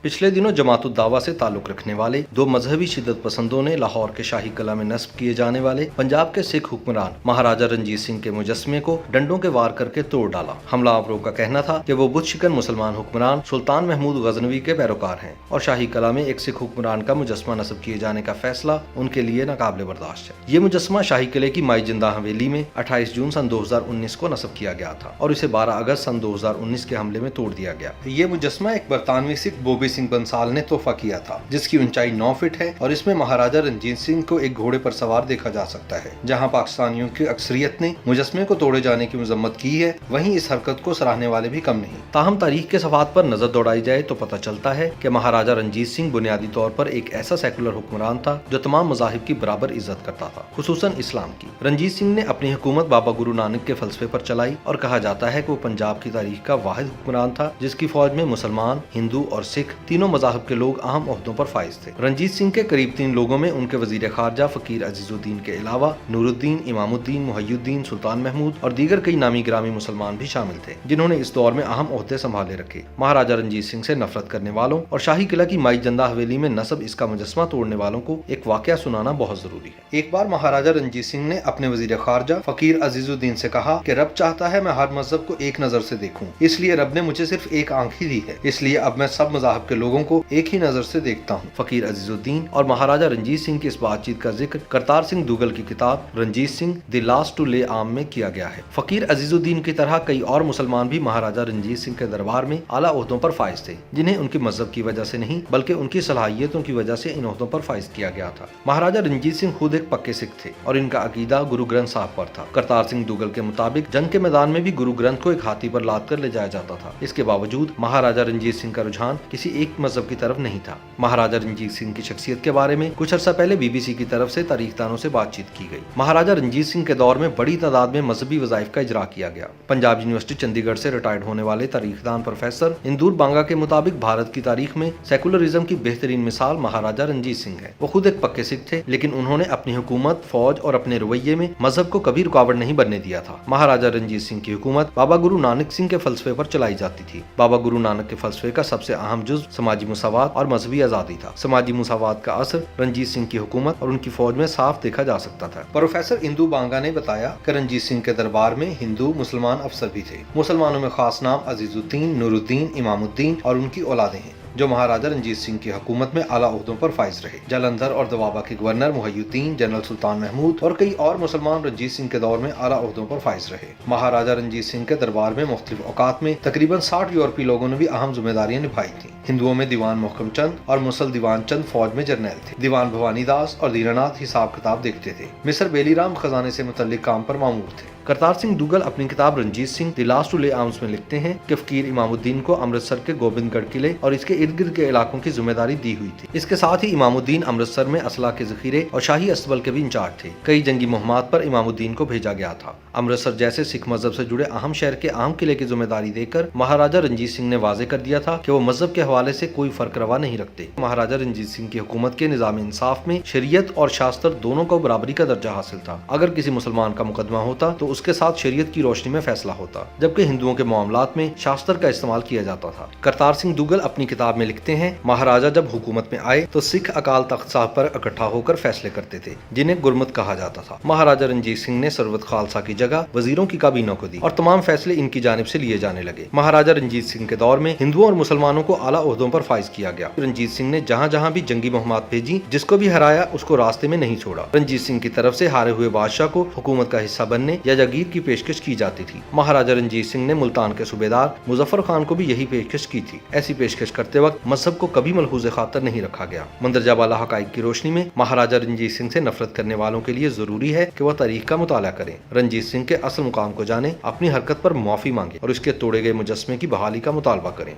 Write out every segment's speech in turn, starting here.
पिछले दिनों जमात-उद-दावा से ताल्लुक रखने वाले दो मजहबी शिद्दत पसंदों ने लाहौर के शाही कला में नस्ब किए जाने वाले पंजाब के सिख हुक्मरान महाराजा रंजीत सिंह के मुजस्मे को डंडों के वार करके तोड़ डाला। हमलावरों का कहना था कि वो बुत शिकन मुसलमान हुक्मरान सुल्तान महमूद गजनवी के पैरोकार हैं और शाही कला में एक सिख हुक्मरान का मुजस्मा नस्ब किए जाने का फैसला उनके लिए नाकाबिले बर्दाश्त है। ये मुजस्मा शाही किले की माई जिंदा हवेली में 28 जून सन 2019 को नस्ब किया गया था और इसे 12 अगस्त सन 2019 के हमले में तोड़ दिया गया। ये मुजस्मा एक बरतानवी सिख बोबी सिंह बंसाल ने तोहफा किया था, जिसकी ऊंचाई 9 फीट है और इसमें महाराजा रंजीत सिंह को एक घोड़े पर सवार देखा जा सकता है। जहां पाकिस्तानियों की अक्सरियत ने मुजस्मे को तोड़े जाने की मजम्मत की है, वहीं इस हरकत को सराहने वाले भी कम नहीं। ताहम तारीख के सफात पर नजर दौड़ाई जाए तो पता चलता है कि महाराजा रंजीत सिंह बुनियादी तौर पर एक ऐसा सेकुलर हुक्मरान था जो तमाम मज़ाहिब की बराबर इज्जत करता था, खुसूसन इस्लाम की। रंजीत सिंह ने अपनी हुकूमत बाबा गुरु नानक के फलसफे पर चलाई और कहा जाता है कि वो पंजाब की तारीख का वाहिद हुक्मरान था जिसकी फौज में मुसलमान, हिंदू और सिख तीनों मज़ाहिब के लोग अहम ओहदों पर फाइज थे। रंजीत सिंह के करीब 3 लोगों में उनके वजीर खारजा फकीर अजीजुद्दीन के अलावा नूरुद्दीन, इमामुद्दीन, मुहय्युद्दीन, सुल्तान महमूद और दीगर कई नामी गिरामी मुसलमान भी शामिल थे, जिन्होंने इस दौर में अहम ओहदे संभाले रखे। महाराजा रंजीत सिंह से नफरत करने वालों और शाही किला की माई जिंदा हवेली में नस्ब इसका मुजस्मा तोड़ने वालों को एक वाकया सुनाना बहुत जरूरी है। एक बार महाराजा रंजीत सिंह ने अपने वजीर खारजा फकीर अजीजुद्दीन से कहा कि रब चाहता है मैं हर मजहब को एक नजर से देखूं, इसलिए रब ने मुझे सिर्फ एक आंख ही दी है, इसलिए अब मैं सब मज़ाहिब के लोगों को एक ही नजर से देखता हूँ। फकीर अजीजुद्दीन और महाराजा रंजीत सिंह की इस बातचीत का जिक्र करतार सिंह दुगल की किताब Ranjit Singh the last to lay आम में किया गया है। फकीर अजीजुद्दीन की तरह कई और मुसलमान भी महाराजा रंजीत सिंह के दरबार में आला ओहदों पर फाइज थे, जिन्हें उनके मजहब की वजह से नहीं बल्कि उनकी सलाहियतों की वजह से इन ओहदों पर फाइज किया गया था। महाराजा रंजीत सिंह खुद एक पक्के सिख थे और इनका अकीदा गुरु ग्रंथ साहब पर था। करतार सिंह दुगल के मुताबिक जंग के मैदान में भी गुरु ग्रंथ को एक हाथी पर लाद कर ले जाया जाता था। इसके बावजूद महाराजा रंजीत सिंह का रुझान किसी एक मजहब की तरफ नहीं था। महाराजा रंजीत सिंह की शख्सियत के बारे में कुछ अर्सा पहले BBC की तरफ से तारीखदानों से बातचीत की गई। महाराजा रंजीत सिंह के दौर में बड़ी तादाद में मजहबी वज़ाइफ का इजरा किया गया। पंजाब यूनिवर्सिटी चंडीगढ़ से रिटायर्ड होने वाले तारीखदान प्रोफेसर इंदूर बांगा के मुताबिक भारत की तारीख में सेकुलरिज्म की बेहतरीन मिसाल महाराजा रंजीत सिंह है। वो खुद एक पक्के सिख थे, लेकिन उन्होंने अपनी हुकूमत, फौज और अपने रवैये में मजहब को कभी रुकावट नहीं बनने दिया था। महाराजा रंजीत सिंह की हुकूमत बाबा गुरु नानक सिंह के फलसफे पर चलाई जाती थी। बाबा गुरु नानक के फलसफे का सबसे अहम जुज़ समाजी मुसावात और मजहबी आज़ादी था। समाजी मुसावात का असर रंजीत सिंह की हुकूमत और उनकी फौज में साफ देखा जा सकता था। प्रोफेसर इंदू बांगा ने बताया कि रंजीत सिंह के दरबार में हिंदू मुसलमान अफसर भी थे। मुसलमानों में खास नाम अजीजुद्दीन, नूरुद्दीन, इमामुद्दीन और उनकी औलादें हैं, जो महाराजा रंजीत सिंह की हुकूमत में आला ओहदों पर फाइज रहे। जालंधर और दोआबा के गवर्नर मुहय्युद्दीन, जनरल सुल्तान महमूद और कई और मुसलमान रंजीत सिंह के दौर में आला ओहदों पर फाइज रहे। महाराजा रंजीत सिंह के दरबार में मुख्तलिफ औकात में तकरीबन 60 यूरोपी लोगों ने भी अहम जिम्मेदारियां निभाई थी। हिंदुओं में दीवान मोहकम चंद और मुसल दीवान चंद फौज में जर्नैल थे। दीवान भवानी दास और दीनानाथ हिसाब किताब देखते थे। मिस्र बेलीराम खजाने से मुतल्लिक काम पर मामूर थे। करतार सिंह दुगल अपनी किताब Ranjit Singh the last to lay arms में लिखते हैं कि फकीर इमामुद्दीन को अमृतसर के गोबिंदगढ़ किले और इसके इर्द गिर्द के इलाकों की जिम्मेदारी दी हुई थी। इसके साथ ही इमामुद्दीन अमृतसर में असला के जखीरे और शाही अस्तबल के भी इंचार्ज थे। कई जंगी मुहिमात पर इमामुद्दीन को भेजा गया था। अमृतसर जैसे सिख मजहब से जुड़े अहम शहर के अहम किले की जिम्मेदारी देकर महाराजा रंजीत सिंह ने वाजे कर दिया था कि वो मजहब के हवाले से कोई फर्क रवा नहीं रखते। महाराजा रंजीत सिंह की हुकूमत के निजाम इंसाफ में शरीयत और शास्त्र दोनों को बराबरी का दर्जा हासिल था। अगर किसी मुसलमान का मुकदमा होता तो उसके साथ शरीयत की रोशनी में फैसला होता, जबकि हिंदुओं के मामलात में शास्त्र का इस्तेमाल किया जाता था। करतार सिंह दुगल अपनी किताब में लिखते हैं, महाराजा जब हुकूमत में आए तो सिख अकाल तख्त साहब पर इकट्ठा होकर फैसले करते थे, जिन्हें गुरमत कहा जाता था। महाराजा रंजीत सिंह ने सरवत खालसा की जगह वजीरों की काबीनों को दी और तमाम फैसले इनकी जानिब से लिए जाने लगे। महाराजा रंजीत सिंह के दौर में हिंदुओं और मुसलमानों को आला ओहदों पर फाइज किया गया। रंजीत सिंह ने जहाँ जहाँ भी जंगी मुहिमात भेजी, जिसको भी हराया उसको रास्ते में नहीं छोड़ा। रंजीत सिंह की तरफ से हारे हुए बादशाह को हुकूमत का हिस्सा बनने या जागीर की पेशकश की जाती थी। महाराजा रंजीत सिंह ने मुल्तान के सूबेदार मुजफ्फर खान को भी यही पेशकश की थी। ऐसी पेशकश करते वक्त मजहब को कभी मलहूज़े खातर नहीं रखा गया। मंदरजा बाला हकाइक की रोशनी में महाराजा रंजीत सिंह से नफरत करने वालों के लिए जरूरी है कि वह तारीख का मुताला करें, रंजीत सिंह के असल मुकाम को जाने, अपनी हरकत पर मुआफी मांगे और उसके तोड़े गए मुजस्मे की बहाली का मुतालबा करें।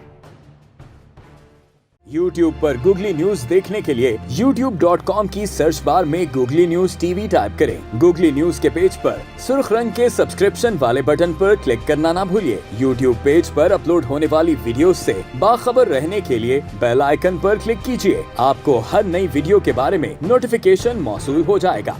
YouTube पर गूगली न्यूज देखने के लिए youtube.com की सर्च बार में गूगली न्यूज TV टाइप करें। गूगली न्यूज के पेज पर सुर्ख रंग के सब्सक्रिप्शन वाले बटन पर क्लिक करना ना भूलिए। YouTube पेज पर अपलोड होने वाली वीडियोस से बाखबर रहने के लिए बेल आइकन पर क्लिक कीजिए। आपको हर नई वीडियो के बारे में नोटिफिकेशन मौसूल हो जाएगा।